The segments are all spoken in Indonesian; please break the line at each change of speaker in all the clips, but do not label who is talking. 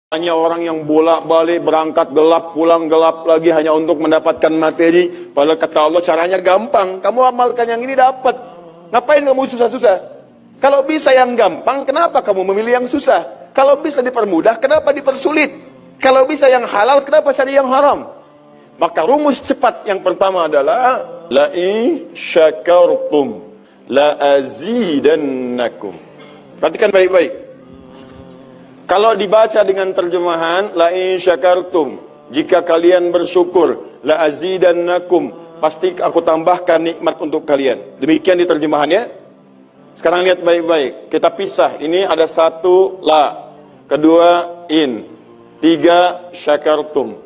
Hanya orang yang bolak-balik berangkat gelap, pulang gelap lagi hanya untuk mendapatkan materi. Padahal kata Allah caranya gampang. Kamu amalkan yang ini dapat. Ngapain kamu susah-susah? Kalau bisa yang gampang, kenapa kamu memilih yang susah? Kalau bisa dipermudah, kenapa dipersulit? Kalau bisa yang halal, kenapa cari yang haram? Maka rumus cepat yang pertama adalah la in syakartum la azidannakum. Perhatikan baik-baik. Kalau dibaca dengan terjemahan la in syakartum, jika kalian bersyukur, la azidannakum, pasti aku tambahkan nikmat untuk kalian. Demikian di terjemahannya. Sekarang lihat baik-baik. Kita pisah. Ini ada satu la, kedua in, tiga syakartum,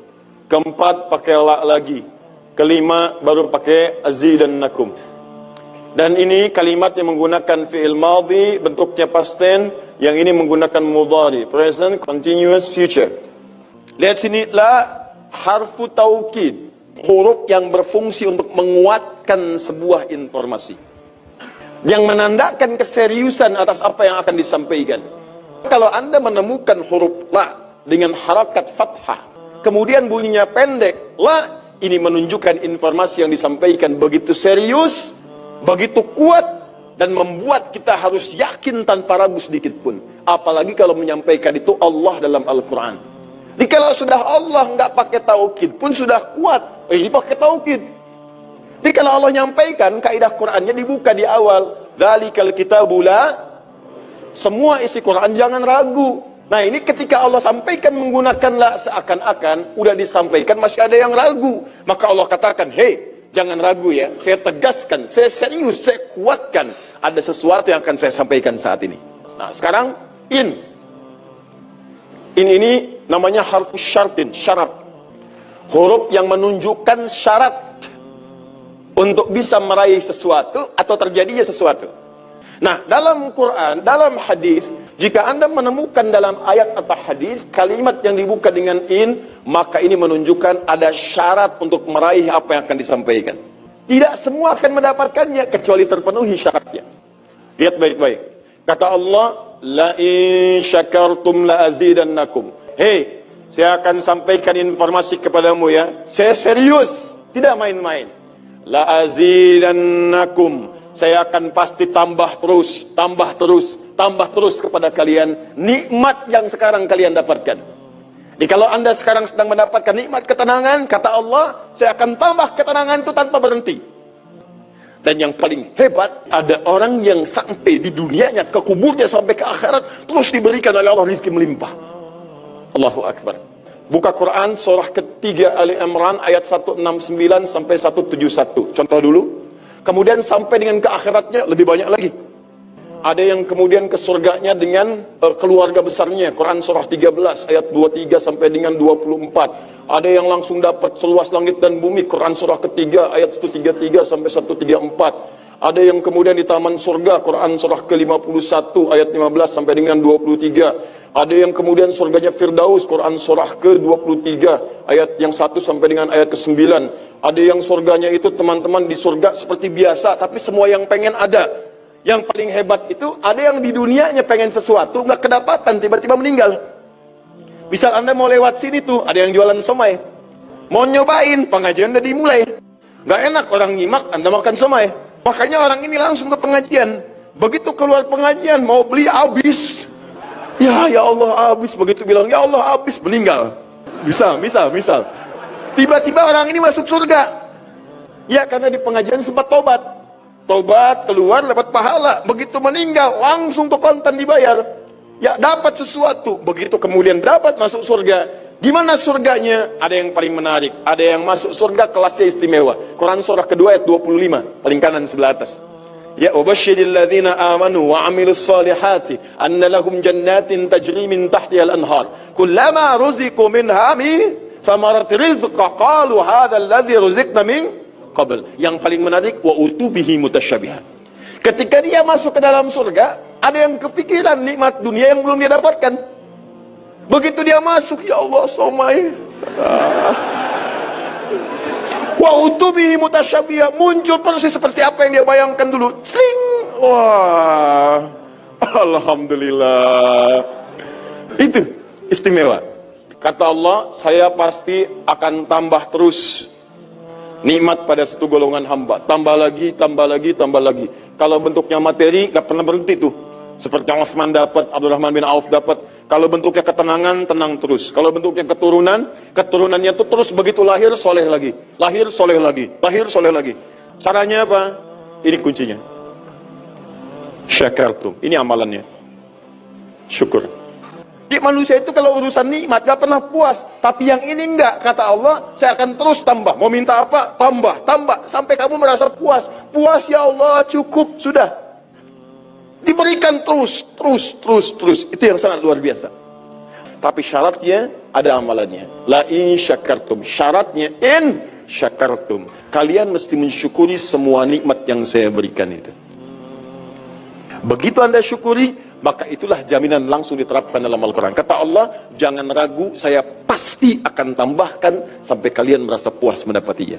keempat pakai la lagi, kelima baru pakai azidannakum. Dan ini kalimat yang menggunakan fi'il madhi, bentuknya past tense, yang ini menggunakan mudhari, present continuous future. Lihat sini, la harfu taukid, huruf yang berfungsi untuk menguatkan sebuah informasi, yang menandakan keseriusan atas apa yang akan disampaikan. Kalau Anda menemukan huruf la dengan harakat fathah, kemudian bunyinya pendek, la, ini menunjukkan informasi yang disampaikan begitu serius, begitu kuat, dan membuat kita harus yakin tanpa ragu sedikit pun. Apalagi kalau menyampaikan itu Allah dalam Al-Quran. Jadi kalau sudah Allah nggak pakai taukid pun sudah kuat. Ini pakai taukid. Jadi kalau Allah nyampaikan, kaidah Qurannya dibuka di awal. Dzalikal kitabu la, semua isi Quran jangan ragu. Nah ini ketika Allah sampaikan menggunakan la, seakan-akan udah disampaikan masih ada yang ragu. Maka Allah katakan, hei, jangan ragu ya, saya tegaskan, saya serius, saya kuatkan. Ada sesuatu yang akan saya sampaikan saat ini. Nah sekarang in ini namanya harfu syartin, syarat. Huruf yang menunjukkan syarat untuk bisa meraih sesuatu atau terjadinya sesuatu. Nah dalam Quran, dalam hadis, jika Anda menemukan dalam ayat atau hadis kalimat yang dibuka dengan in, maka ini menunjukkan ada syarat untuk meraih apa yang akan disampaikan. Tidak semua akan mendapatkannya kecuali terpenuhi syaratnya. Lihat baik-baik. Kata Allah, la in syakartum la azidannakum. Hei, saya akan sampaikan informasi kepadamu ya. Saya serius, tidak main-main. La azidannakum. Saya akan pasti tambah terus, tambah terus, tambah terus kepada kalian nikmat yang sekarang kalian dapatkan. Jadi kalau Anda sekarang sedang mendapatkan nikmat ketenangan, kata Allah, saya akan tambah ketenangan itu tanpa berhenti. Dan yang paling hebat, ada orang yang sampai di dunianya, ke kuburnya sampai ke akhirat, terus diberikan oleh Allah rezeki melimpah. Allahu Akbar. Buka Quran surah ketiga Ali Imran ayat 169 sampai 171. Contoh dulu. Kemudian sampai dengan ke akhiratnya lebih banyak lagi. Ada yang kemudian ke surganya dengan keluarga besarnya. Quran surah 13 ayat 23 sampai dengan 24. Ada yang langsung dapat seluas langit dan bumi. Quran surah ketiga ayat 133 sampai 134. Ada yang kemudian di taman surga. Quran surah ke-51 ayat 15 sampai dengan 23. Ada yang kemudian surganya Firdaus. Quran surah ke-23 ayat yang 1 sampai dengan ayat ke-9. Ada yang surganya itu teman-teman di surga seperti biasa, tapi semua yang pengen ada. Yang paling hebat itu, ada yang di dunianya pengen sesuatu, nggak kedapatan, tiba-tiba meninggal. Misal Anda mau lewat sini tuh, ada yang jualan somai. Mau nyobain, pengajian udah dimulai. Nggak enak orang nyimak, Anda makan somai. Makanya orang ini langsung ke pengajian. Begitu keluar pengajian, mau beli habis. Ya Allah habis. Begitu bilang, ya Allah habis, meninggal. Misal. Tiba-tiba orang ini masuk surga. Ya karena di pengajian sempat tobat, keluar dapat pahala. Begitu meninggal langsung tuh kontan dibayar. Ya dapat sesuatu. Begitu kemudian dapat masuk surga. Gimana surganya? Ada yang paling menarik. Ada yang masuk surga kelasnya istimewa. Quran surah kedua ayat 25, paling kanan sebelah atas. Ya ubasyiril ladzina amanu wa amilus salihati anna lahum jannatin tajri min tahtiha al-anhar kullama ruziqu minha min thamarat rizqa qalu hadha alladhi ruziqna min qabl. Yang paling menarik, wa utubihi mutasyabihan. Ketika dia masuk ke dalam surga, ada yang kepikiran nikmat dunia yang belum dia dapatkan. Begitu dia masuk, ya Allah somai. Wa utubihi mutasyabihan, muncul persis seperti apa yang dia bayangkan dulu. Sling. Wah, alhamdulillah. Itu istimewa. Kata Allah, saya pasti akan tambah terus nikmat pada satu golongan hamba. Tambah lagi, tambah lagi, tambah lagi. Kalau bentuknya materi, gak pernah berhenti tuh. Seperti yang Utsman dapat, Abdurrahman bin Auf dapat. Kalau bentuknya ketenangan, tenang terus. Kalau bentuknya keturunan, keturunannya itu terus begitu lahir, soleh lagi. Lahir, soleh lagi. Lahir, soleh lagi. Caranya apa? Ini kuncinya. Syakartum. Ini amalannya. Syukur. Di manusia itu kalau urusan nikmat gak pernah puas. Tapi yang ini enggak. Kata Allah, saya akan terus tambah. Mau minta apa? Tambah, tambah. Sampai kamu merasa puas. Puas ya Allah, cukup, sudah. Diberikan terus, terus, terus, terus. Itu yang sangat luar biasa. Tapi syaratnya ada amalannya. La in syakartum. Syaratnya in syakartum. Kalian mesti mensyukuri semua nikmat yang saya berikan itu. Begitu Anda syukuri, maka itulah jaminan langsung diterapkan dalam Al-Quran. Kata Allah, jangan ragu, saya pasti akan tambahkan sampai kalian merasa puas mendapatinya.